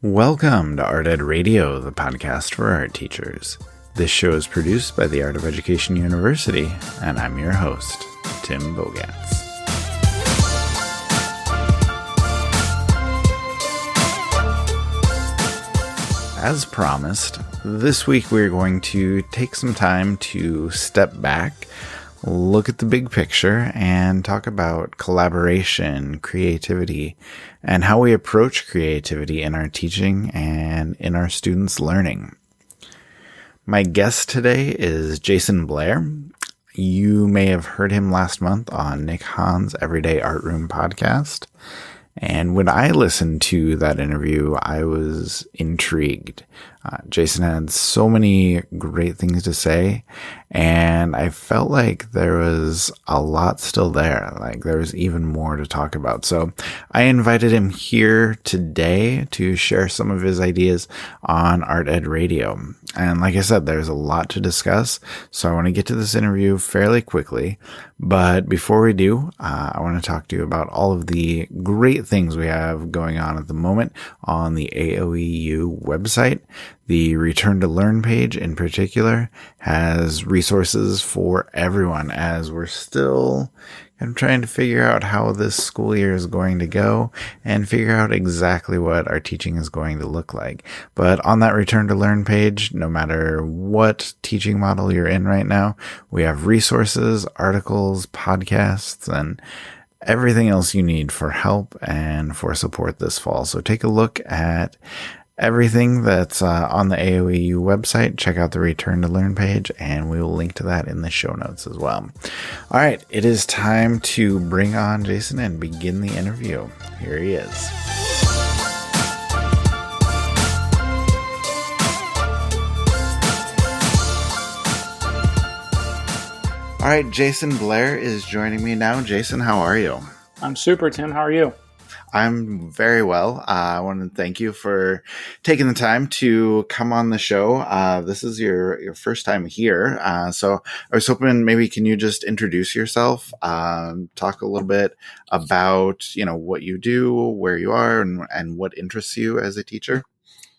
Welcome to Art Ed Radio, the podcast for art teachers. This show is produced by the Art of Education University, and I'm your host, Tim Bogatz. As promised, this week we're going to take some time to step back, look at the big picture, and talk about collaboration, creativity, and how we approach creativity in our teaching and in our students' learning. My guest today is Jason Blair. You may have heard him last month on Nick Hahn's Everyday Art Room podcast. And when I listened to that interview, I was intrigued. Jason had so many great things to say, and I felt like there was a lot still there. Like there was even more to talk about. So I invited him here today to share some of his ideas on Art Ed Radio. And like I said, there's a lot to discuss. So I want to get to this interview fairly quickly. But before we do, I want to talk to you about all of the great things we have going on at the moment on the AOEU website. The Return to Learn page in particular has resources for everyone as we're still trying to figure out how this school year is going to go and figure out exactly what our teaching is going to look like. But on that Return to Learn page, no matter what teaching model you're in right now, we have resources, articles, podcasts, and everything else you need for help and for support this fall. So take a look at everything that's on the AOEU website. Check out the Return to Learn page, and we will link to that in the show notes as well. All right, it is time to bring on Jason and begin the interview. Here he is. All right, Jason Blair is joining me now. Jason, how are you? I'm super, Tim. How are you? I'm very well. I want to thank you for taking the time to come on the show. This is your first time here. So I was hoping maybe can you just introduce yourself, talk a little bit about, what you do, where you are, and what interests you as a teacher?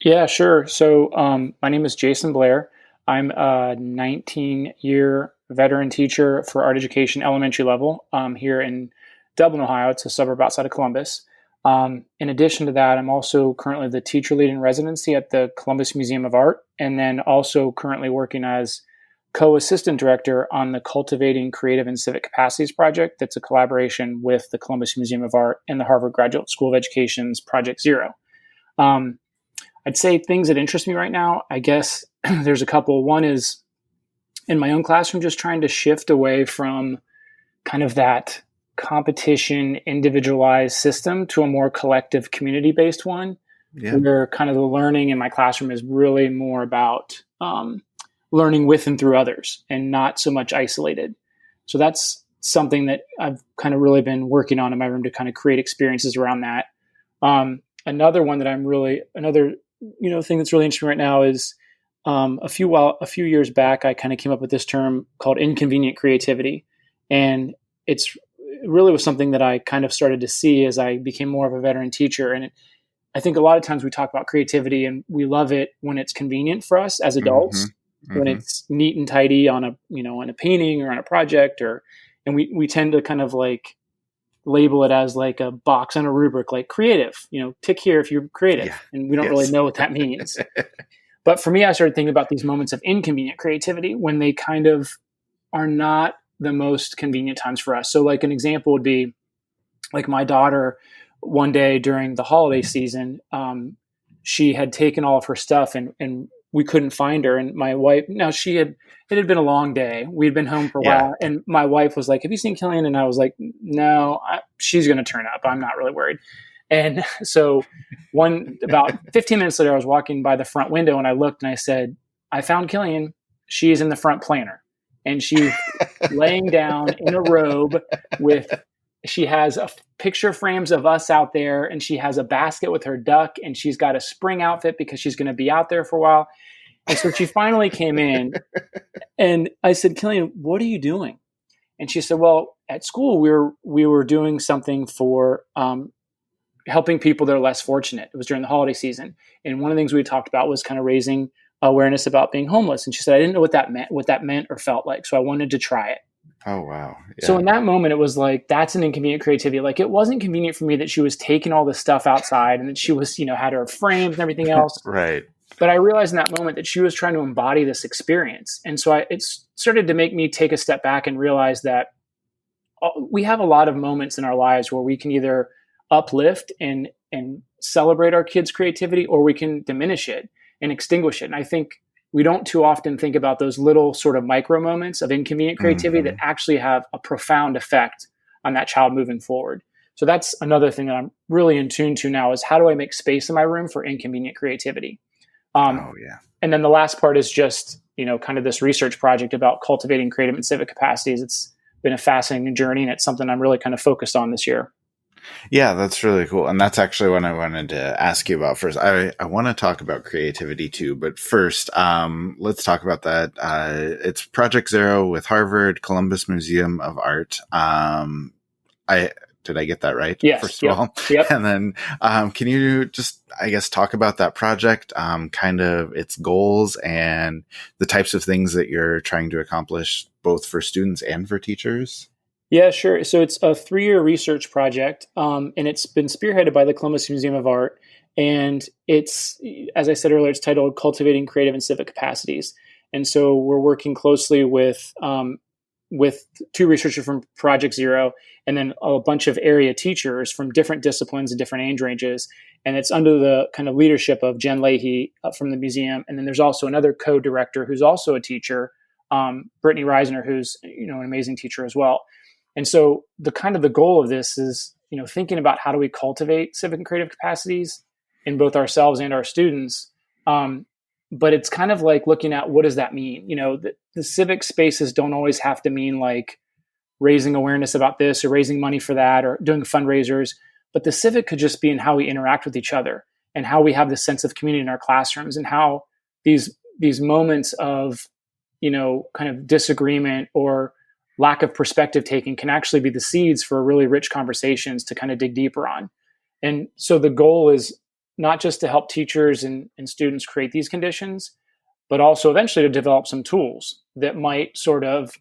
Yeah, sure. So my name is Jason Blair. I'm a 19-year veteran teacher for art education elementary level here in Dublin, Ohio. It's a suburb outside of Columbus. In addition to that, I'm also currently the teacher lead in residency at the Columbus Museum of Art, and then also currently working as co-assistant director on the Cultivating Creative and Civic Capacities project. That's a collaboration with the Columbus Museum of Art and the Harvard Graduate School of Education's Project Zero. I'd say things that interest me right now, I guess there's a couple. One is in my own classroom, just trying to shift away from kind of that competition, individualized system to a more collective, community-based one, where kind of the learning in my classroom is really more about learning with and through others and not so much isolated. So that's something that I've kind of really been working on in my room to kind of create experiences around that. Another one that thing that's really interesting right now is a few years back, I kind of came up with this term called inconvenient creativity. And it's really was something that I kind of started to see as I became more of a veteran teacher. And I think a lot of times we talk about creativity and we love it when it's convenient for us as adults, when it's neat and tidy on a painting or on a project, and we tend to kind of like label it as like a box on a rubric, like creative, tick here if you're creative. Yeah. And we don't really know what that means. But for me, I started thinking about these moments of inconvenient creativity when they kind of are not the most convenient times for us. So like an example would be like my daughter one day during the holiday season, she had taken all of her stuff and we couldn't find her. And my wife, it had been a long day. We'd been home for a while. And my wife was like, have you seen Killian? And I was like, no, she's going to turn up. I'm not really worried. And so about 15 minutes later, I was walking by the front window and I looked and I said, I found Killian. She's in the front planter. And she's laying down in a robe she has a picture frames of us out there, and she has a basket with her duck, and she's got a spring outfit because she's going to be out there for a while. And so she finally came in and I said, Killian, what are you doing? And she said, well, at school, we were doing something for helping people that are less fortunate. It was during the holiday season. And one of the things we talked about was kind of raising awareness about being homeless. And she said, I didn't know what that meant or felt like. So I wanted to try it. Oh, wow. So Yeah. in that moment, it was like, that's an inconvenient creativity. Like, it wasn't convenient for me that she was taking all this stuff outside and that she was, had her frames and everything else. Right. But I realized in that moment that she was trying to embody this experience. And so it started to make me take a step back and realize that we have a lot of moments in our lives where we can either uplift and celebrate our kids' creativity, or we can diminish it and extinguish it. And I think we don't too often think about those little sort of micro moments of inconvenient creativity that actually have a profound effect on that child moving forward. So that's another thing that I'm really in tune to now, is how do I make space in my room for inconvenient creativity? Oh, yeah. And then the last part is just, kind of this research project about cultivating creative and civic capacities. It's been a fascinating journey, and it's something I'm really kind of focused on this year. Yeah, that's really cool. And that's actually what I wanted to ask you about first. I want to talk about creativity too, but first, let's talk about that. It's Project Zero with Harvard Columbus Museum of Art. Did I get that right? Yes. First of all. Yep. And then, can you just, I guess, talk about that project, kind of its goals and the types of things that you're trying to accomplish, both for students and for teachers? Yeah, sure. So it's a 3-year research project, and it's been spearheaded by the Columbus Museum of Art. And it's, as I said earlier, it's titled Cultivating Creative and Civic Capacities. And so we're working closely with 2 researchers from Project Zero, and then a bunch of area teachers from different disciplines and different age ranges. And it's under the kind of leadership of Jen Leahy from the museum. And then there's also another co-director who's also a teacher, Brittany Reisner, who's an amazing teacher as well. And so the goal of this is, thinking about how do we cultivate civic and creative capacities in both ourselves and our students. But it's kind of like looking at, what does that mean? The civic spaces don't always have to mean like raising awareness about this or raising money for that or doing fundraisers. But the civic could just be in how we interact with each other and how we have this sense of community in our classrooms, and how these moments of, kind of disagreement or lack of perspective taking can actually be the seeds for really rich conversations to kind of dig deeper on. And so the goal is not just to help teachers and students create these conditions, but also eventually to develop some tools that might sort of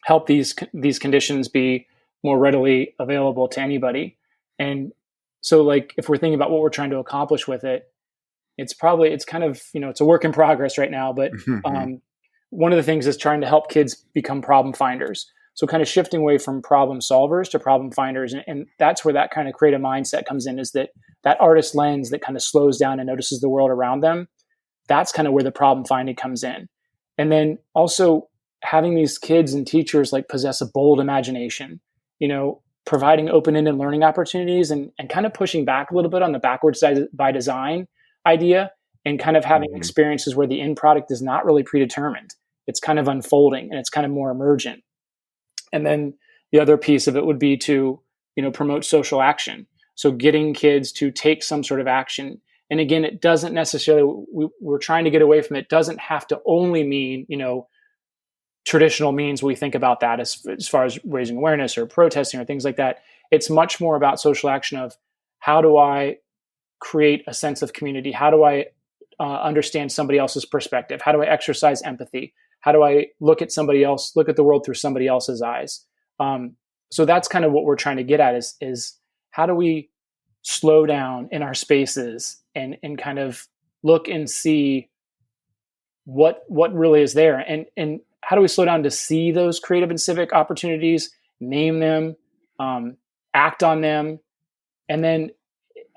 help these conditions be more readily available to anybody. And so, like, if we're thinking about what we're trying to accomplish with it, it's kind of, it's a work in progress right now, but one of the things is trying to help kids become problem finders. So kind of shifting away from problem solvers to problem finders. And that's where that kind of creative mindset comes in, is that artist lens that kind of slows down and notices the world around them. That's kind of where the problem finding comes in. And then also having these kids and teachers like possess a bold imagination, providing open-ended learning opportunities and kind of pushing back a little bit on the backwards by design idea, and kind of having experiences where the end product is not really predetermined. It's kind of unfolding and it's kind of more emergent. And then the other piece of it would be to, promote social action. So getting kids to take some sort of action. And again, it doesn't necessarily, we're trying to get away from it. Doesn't have to only mean, traditional means we think about that as far as raising awareness or protesting or things like that. It's much more about social action of, how do I create a sense of community? How do I understand somebody else's perspective? How do I exercise empathy? How do I look at the world through somebody else's eyes? So that's kind of what we're trying to get at, is how do we slow down in our spaces and kind of look and see what really is there, and how do we slow down to see those creative and civic opportunities, name them, act on them, and then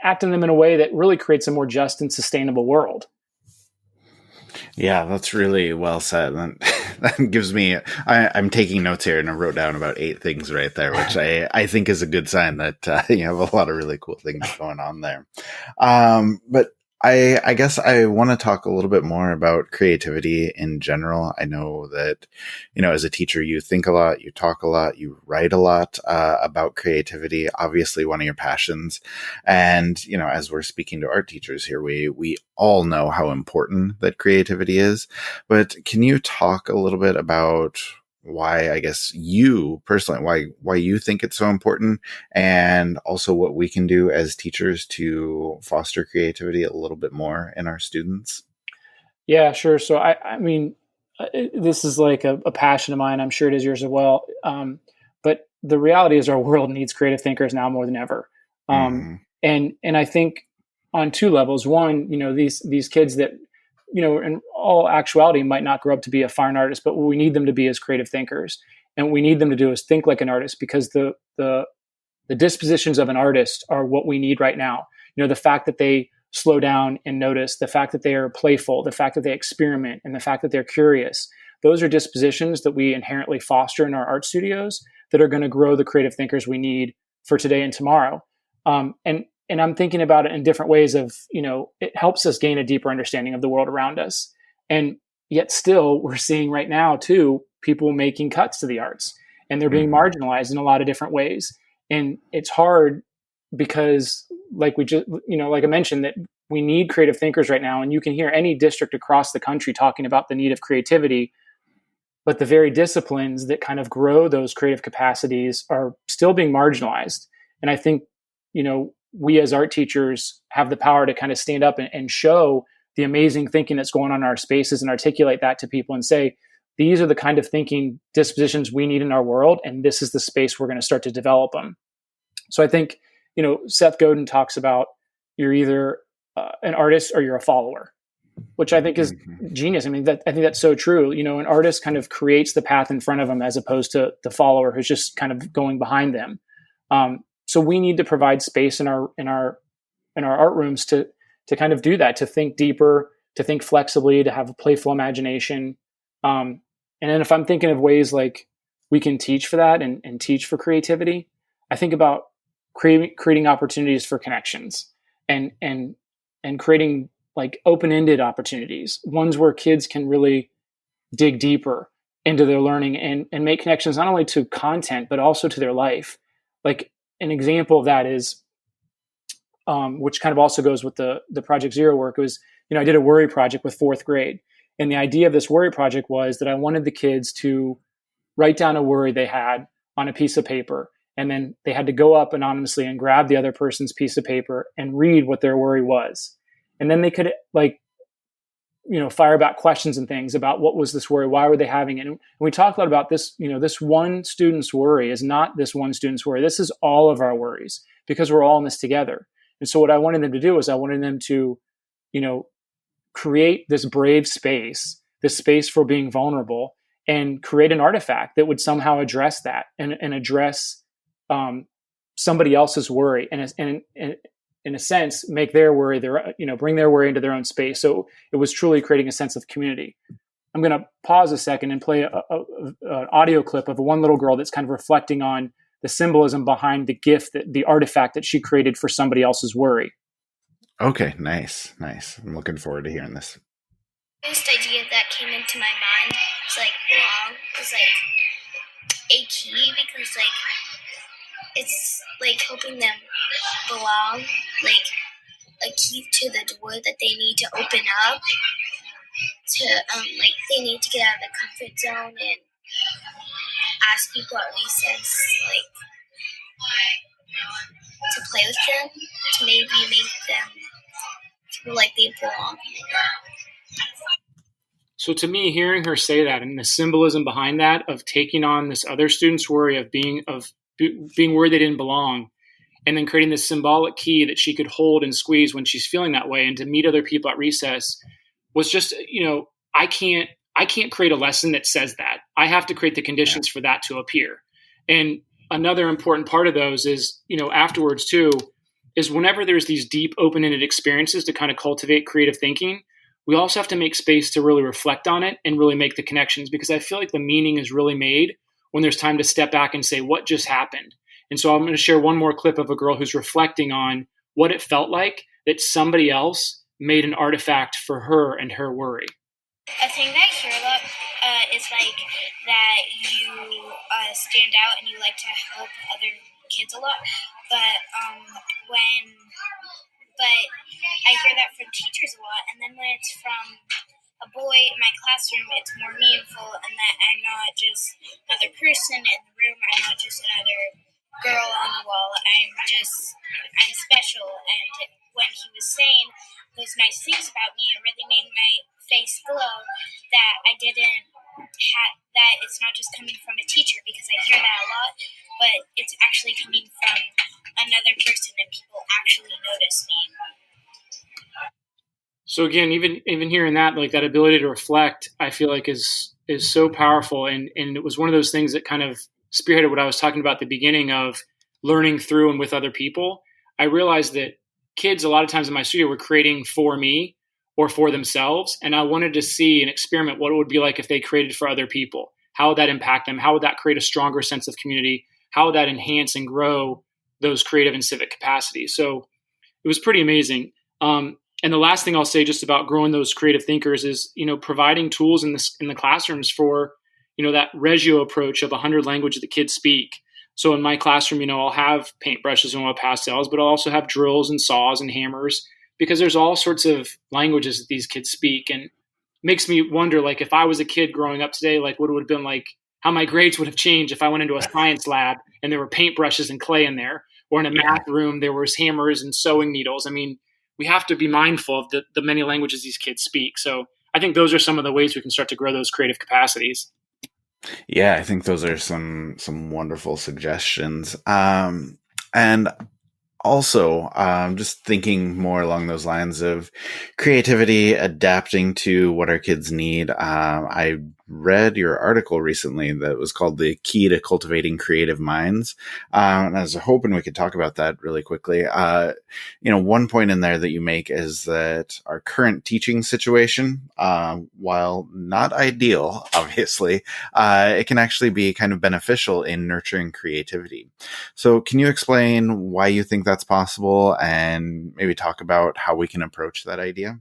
act on them in a way that really creates a more just and sustainable world. Yeah, that's really well said. That gives me, I'm taking notes here, and I wrote down about 8 things right there, which I think is a good sign that you have a lot of really cool things going on there. But I guess I want to talk a little bit more about creativity in general. I know that, as a teacher, you think a lot, you talk a lot, you write a lot about creativity, obviously one of your passions. And, as we're speaking to art teachers here, we all know how important that creativity is. But can you talk a little bit about why, I guess, you personally, why you think it's so important, and also what we can do as teachers to foster creativity a little bit more in our students. Yeah, sure. So I mean, this is like a passion of mine. I'm sure it is yours as well. But the reality is, our world needs creative thinkers now more than ever. Mm-hmm. And I think on two levels. One, these kids that, in all actuality, might not grow up to be a fine artist, but what we need them to be is creative thinkers, and what we need them to do is think like an artist, because the dispositions of an artist are what we need right now. The fact that they slow down and notice, the fact that they are playful, the fact that they experiment, and the fact that they're curious. Those are dispositions that we inherently foster in our art studios that are going to grow the creative thinkers we need for today and tomorrow. And I'm thinking about it in different ways of, it helps us gain a deeper understanding of the world around us. And yet still, we're seeing right now too, people making cuts to the arts, and they're being Mm-hmm. marginalized in a lot of different ways. And it's hard because, like like I mentioned, that we need creative thinkers right now. And you can hear any district across the country talking about the need of creativity, but the very disciplines that kind of grow those creative capacities are still being marginalized. And I think, we as art teachers have the power to kind of stand up and show the amazing thinking that's going on in our spaces and articulate that to people and say, these are the kind of thinking dispositions we need in our world, and this is the space we're going to start to develop them. So I think, Seth Godin talks about, you're either an artist or you're a follower, which I think is Mm-hmm. genius. I mean, I think that's so true. An artist kind of creates the path in front of them, as opposed to the follower who's just kind of going behind them. So we need to provide space in our art rooms to kind of do that, to think deeper, to think flexibly, to have a playful imagination. And then if I'm thinking of ways like we can teach for that and teach for creativity, I think about creating opportunities for connections, and creating like open-ended opportunities, ones where kids can really dig deeper into their learning and make connections not only to content but also to their life. Like an example of that is, which kind of also goes with the Project Zero work, was, I did a worry project with fourth grade. And the idea of this worry project was that I wanted the kids to write down a worry they had on a piece of paper. And then they had to go up anonymously and grab the other person's piece of paper and read what their worry was. And then they could fire back questions and things about, what was this worry? Why were they having it? And we talked a lot about this, this one student's worry is not this one student's worry. This is all of our worries, because we're all in this together. And so what I wanted them to do is I wanted them to, create this brave space, this space for being vulnerable, and create an artifact that would somehow address that and address somebody else's worry, and in a sense, make their worry bring their worry into their own space. So it was truly creating a sense of community. I'm going to pause a second and play an audio clip of one little girl that's kind of reflecting on the symbolism behind the gift, the artifact that she created for somebody else's worry. Okay, nice. I'm looking forward to hearing this. First idea that came into my mind was like belong, was like a key, because like it's like helping them belong, like a key to the door that they need to open up to like they need to get out of the comfort zone and ask people at recess like to play with them, to maybe make them feel like they belong. So to me, hearing her say that and the symbolism behind that, of taking on this other student's worry of being worried they didn't belong, and then creating this symbolic key that she could hold and squeeze when she's feeling that way, and to meet other people at recess, was just, I can't create a lesson that says that. I have to create the conditions for that to appear. And another important part of those is, afterwards too, is whenever there's these deep, open-ended experiences to kind of cultivate creative thinking, we also have to make space to really reflect on it and really make the connections, because I feel like the meaning is really made when there's time to step back and say, what just happened? And so I'm going to share one more clip of a girl who's reflecting on what it felt like that somebody else made an artifact for her and her worry. A thing that I hear a lot is like that you stand out and you like to help other kids a lot, but I hear that from teachers a lot, and then when it's from a boy way in my classroom it's more meaningful and that I'm not just another person in the room. I'm not just another girl on the wall. I'm special. And when he was saying those nice things about me, it really made my face glow that I didn't have, that it's not just coming from a teacher, because I hear that a lot, but it's actually coming from another person and people actually notice me. So again, even hearing that, like that ability to reflect, I feel like is so powerful. And it was one of those things that kind of spearheaded what I was talking about at the beginning of learning through and with other people. I realized that kids a lot of times in my studio were creating for me or for themselves. And I wanted to see and experiment what it would be like if they created for other people. How would that impact them? How would that create a stronger sense of community? How would that enhance and grow those creative and civic capacities? So it was pretty amazing. And the last thing I'll say just about growing those creative thinkers is, providing tools in the classrooms for, that regio approach of 100 languages that kids speak. So in my classroom, I'll have paintbrushes and I'll have pastels, but I'll also have drills and saws and hammers, because there's all sorts of languages that these kids speak. And it makes me wonder, like, if I was a kid growing up today, like what it would have been like, how my grades would have changed if I went into a science lab and there were paintbrushes and clay in there, or in a math room, there was hammers and sewing needles. I mean, we have to be mindful of the many languages these kids speak. So I think those are some of the ways we can start to grow those creative capacities. Yeah, I think those are some wonderful suggestions. And also, just thinking more along those lines of creativity, adapting to what our kids need. I read your article recently that was called "The Key to Cultivating Creative Minds," and I was hoping we could talk about that really quickly. One point in there that you make is that our current teaching situation, while not ideal, obviously, it can actually be kind of beneficial in nurturing creativity. So can you explain why you think that's possible, and maybe talk about how we can approach that idea?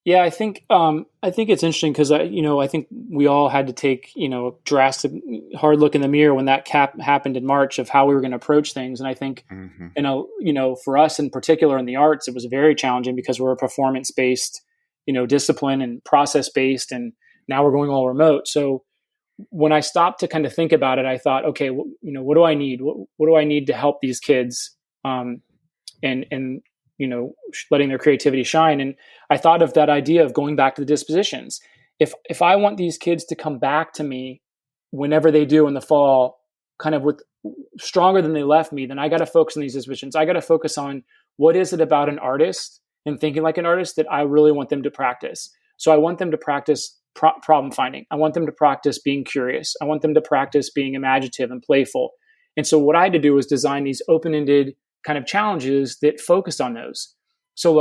Yeah, I think it's interesting because I think we all had to take a drastic, hard look in the mirror when that happened in March of how we were going to approach things. And I think for us in particular in the arts, it was very challenging because we're a performance based discipline and process based, and now we're going all remote. So when I stopped to kind of think about it, I thought, okay, what do I need? What do I need to help these kids? And letting their creativity shine. And I thought of that idea of going back to the dispositions. If I want these kids to come back to me whenever they do in the fall, kind of with stronger than they left me, then I got to focus on these dispositions. I got to focus on what is it about an artist and thinking like an artist that I really want them to practice. So I want them to practice problem finding. I want them to practice being curious. I want them to practice being imaginative and playful. And so what I had to do was design these open-ended kind of challenges that focused on those. So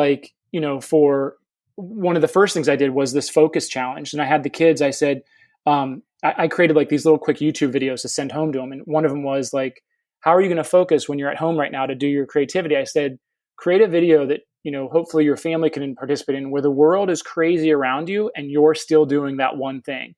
for one of the first things I did was this focus challenge. And I had the kids, I said, I created like these little quick YouTube videos to send home to them. And one of them was like, how are you going to focus when you're at home right now to do your creativity? I said, create a video that, hopefully your family can participate in, where the world is crazy around you and you're still doing that one thing.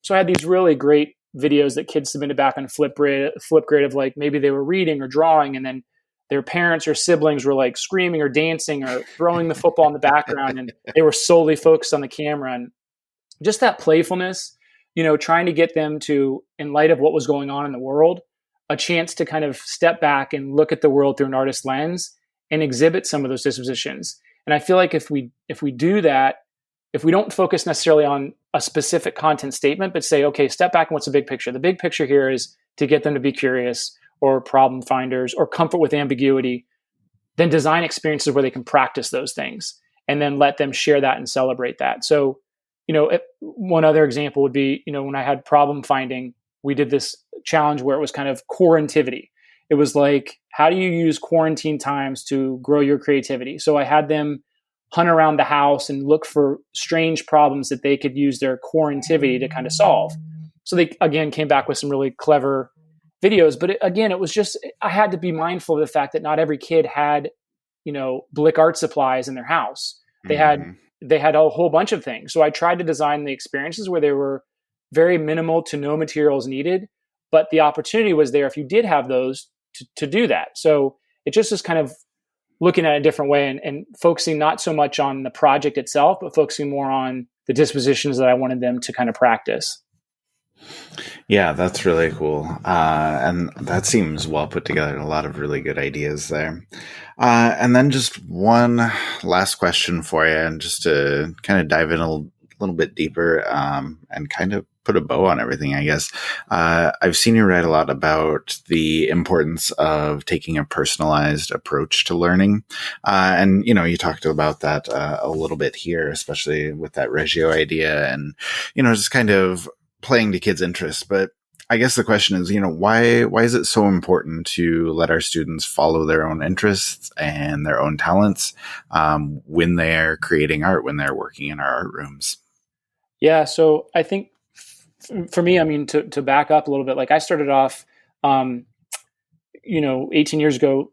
So I had these really great videos that kids submitted back on Flipgrid of like, maybe they were reading or drawing, and then their parents or siblings were like screaming or dancing or throwing the football in the background, and they were solely focused on the camera. And just that playfulness, trying to get them to, in light of what was going on in the world, a chance to kind of step back and look at the world through an artist's lens and exhibit some of those dispositions. And I feel like if we do that, if we don't focus necessarily on a specific content statement, but say, okay, step back and what's the big picture? The big picture here is to get them to be curious or problem finders or comfort with ambiguity, then design experiences where they can practice those things and then let them share that and celebrate that. So, one other example would be, when I had problem finding, we did this challenge where it was kind of quarantivity. It was like, how do you use quarantine times to grow your creativity? So I had them hunt around the house and look for strange problems that they could use their quarantivity to kind of solve. So they, again, came back with some really clever videos. But it was just, I had to be mindful of the fact that not every kid had, Blick art supplies in their house. They had a whole bunch of things. So I tried to design the experiences where they were very minimal to no materials needed, but the opportunity was there if you did have those to do that. So it just is kind of looking at it a different way and focusing not so much on the project itself, but focusing more on the dispositions that I wanted them to kind of practice. Yeah, that's really cool. And that seems well put together. A lot of really good ideas there. And then just one last question for you, and just to kind of dive in a little bit deeper, and kind of put a bow on everything, I guess. I've seen you write a lot about the importance of taking a personalized approach to learning. And, you talked about that a little bit here, especially with that Reggio idea and, just kind of playing to kids' interests. But I guess the question is, why is it so important to let our students follow their own interests and their own talents when they're creating art, when they're working in our art rooms? Yeah, so I think for me, I mean, to back up a little bit, like I started off, 18 years ago,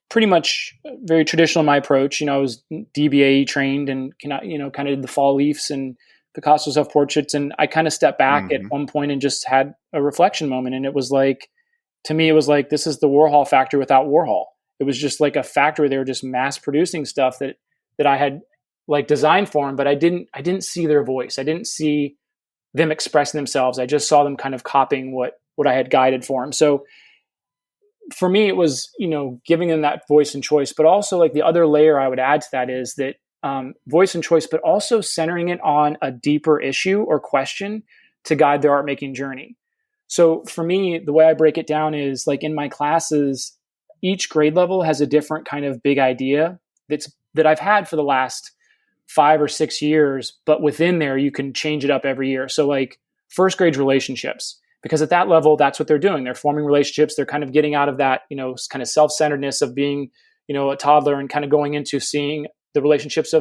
pretty much very traditional in my approach. I was DBA trained and kind of the fall leaves and Picasso self-portraits. And I kind of stepped back at one point and just had a reflection moment. And it was like, to me, it was like, this is the Warhol factory without Warhol. It was just like a factory where they were just mass producing stuff that I had like designed for them, but I didn't see their voice. I didn't see them expressing themselves. I just saw them kind of copying what I had guided for them. So for me, it was, giving them that voice and choice, but also like the other layer I would add to that is that voice and choice, but also centering it on a deeper issue or question to guide their art making journey. So for me, the way I break it down is like in my classes, each grade level has a different kind of big idea that I've had for the last 5 or 6 years, but within there, you can change it up every year. So like first grade relationships, because at that level, that's what they're doing. They're forming relationships. They're kind of getting out of that, kind of self-centeredness of being, a toddler and kind of going into seeing the relationships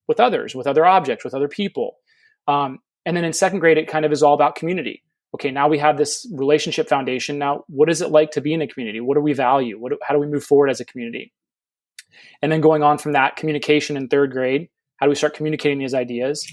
with others, with other objects, with other people. And then in second grade, it kind of is all about community. Okay, now we have this relationship foundation. Now, what is it like to be in a community? What do we value? How do we move forward as a community? And then going on from that, communication in third grade. How do we start communicating these ideas?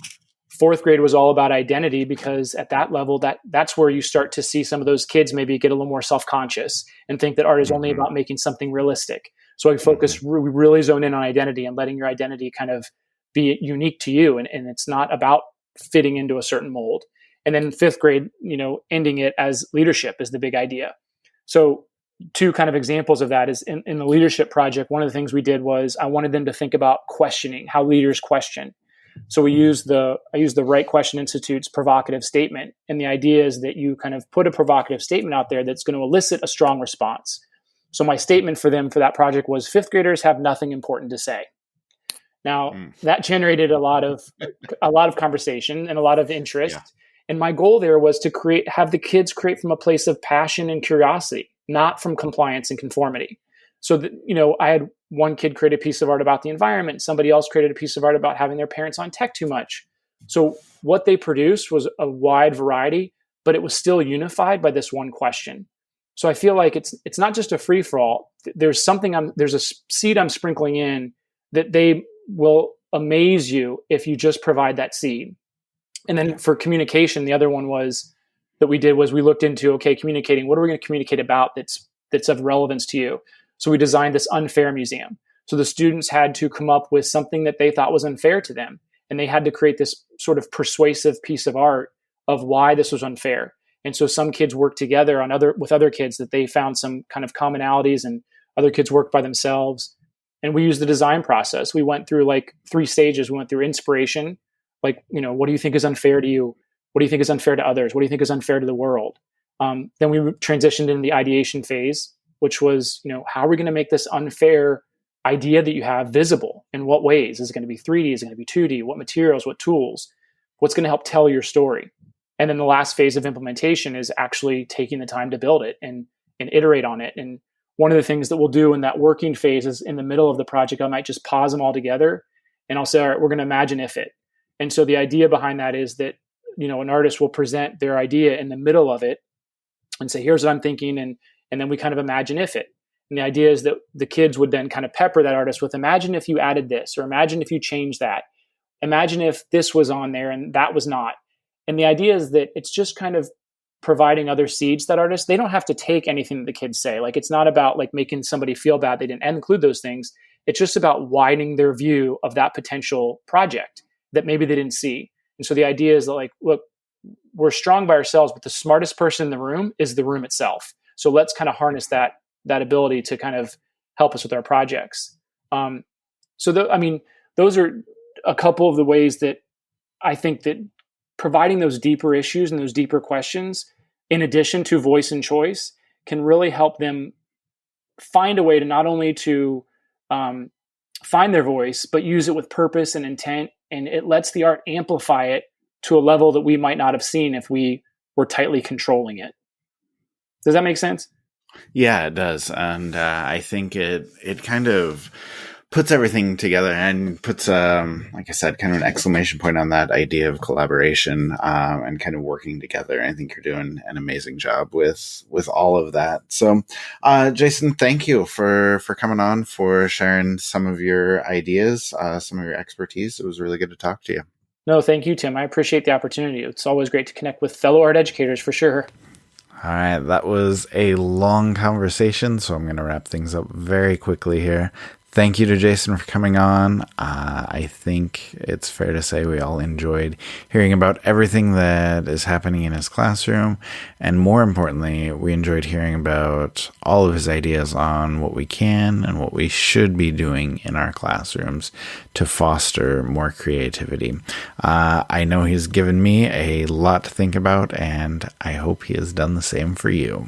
Fourth grade was all about identity, because at that level, that's where you start to see some of those kids maybe get a little more self-conscious and think that art is only about making something realistic. So we we really zone in on identity and letting your identity kind of be unique to you. And it's not about fitting into a certain mold. And then in fifth grade, ending it as leadership is the big idea. So two kind of examples of that is in the leadership project, one of the things we did was I wanted them to think about questioning, how leaders question. So I used the Right Question Institute's provocative statement. And the idea is that you kind of put a provocative statement out there that's going to elicit a strong response. So my statement for them for that project was fifth graders have nothing important to say. Now that generated a lot of conversation and a lot of interest. Yeah. And my goal there was to have the kids create from a place of passion and curiosity, not from compliance and conformity. So that, I had one kid create a piece of art about the environment. Somebody else created a piece of art about having their parents on tech too much. So what they produced was a wide variety, but it was still unified by this one question. So I feel like it's not just a free for all. There's a seed I'm sprinkling in that they will amaze you if you just provide that seed. And then for communication, the other one we looked into, okay, communicating, what are we going to communicate about that's of relevance to you? So we designed this unfair museum. So the students had to come up with something that they thought was unfair to them. And they had to create this sort of persuasive piece of art of why this was unfair. And so some kids worked together with other kids that they found some kind of commonalities, and other kids worked by themselves. And we used the design process. We went through like 3 stages. We went through inspiration. Like, what do you think is unfair to you? What do you think is unfair to others? What do you think is unfair to the world? Then we transitioned into the ideation phase, which was, how are we going to make this unfair idea that you have visible? In what ways? Is it going to be 3D? Is it going to be 2D? What materials? What tools? What's going to help tell your story? And then the last phase of implementation is actually taking the time to build it and iterate on it. And one of the things that we'll do in that working phase is in the middle of the project, I might just pause them all together and I'll say, all right, we're going to imagine if it. And so the idea behind that is that, an artist will present their idea in the middle of it and say, here's what I'm thinking. And then we kind of imagine if it. And the idea is that the kids would then kind of pepper that artist with, imagine if you added this, or imagine if you changed that. Imagine if this was on there and that was not. And the idea is that it's just kind of providing other seeds that artists, they don't have to take anything that the kids say. Like, it's not about like making somebody feel bad they didn't include those things. It's just about widening their view of that potential project that maybe they didn't see. And so the idea is that, like, look, we're strong by ourselves, but the smartest person in the room is the room itself. So let's kind of harness that ability to kind of help us with our projects. Those are a couple of the ways that I think that providing those deeper issues and those deeper questions, in addition to voice and choice, can really help them find a way to not only to find their voice, but use it with purpose and intent. And it lets the art amplify it to a level that we might not have seen if we were tightly controlling it. Does that make sense? Yeah, it does. And I think it kind of puts everything together and puts, like I said, kind of an exclamation point on that idea of collaboration and kind of working together. I think you're doing an amazing job with all of that. So, Jason, thank you for coming on, for sharing some of your ideas, some of your expertise. It was really good to talk to you. No, thank you, Tim. I appreciate the opportunity. It's always great to connect with fellow art educators, for sure. All right, that was a long conversation, so I'm going to wrap things up very quickly here. Thank you to Jason for coming on. I think it's fair to say we all enjoyed hearing about everything that is happening in his classroom. And more importantly, we enjoyed hearing about all of his ideas on what we can and what we should be doing in our classrooms to foster more creativity. I know he's given me a lot to think about, and I hope he has done the same for you.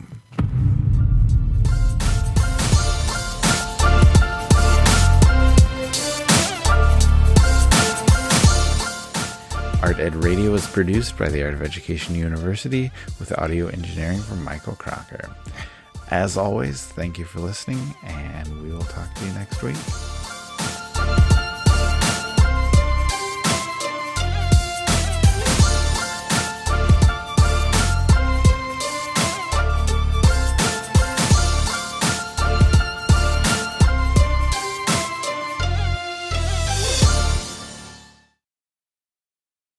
Art Ed Radio is produced by the Art of Education University with audio engineering from Michael Crocker. As always, thank you for listening, and we will talk to you next week.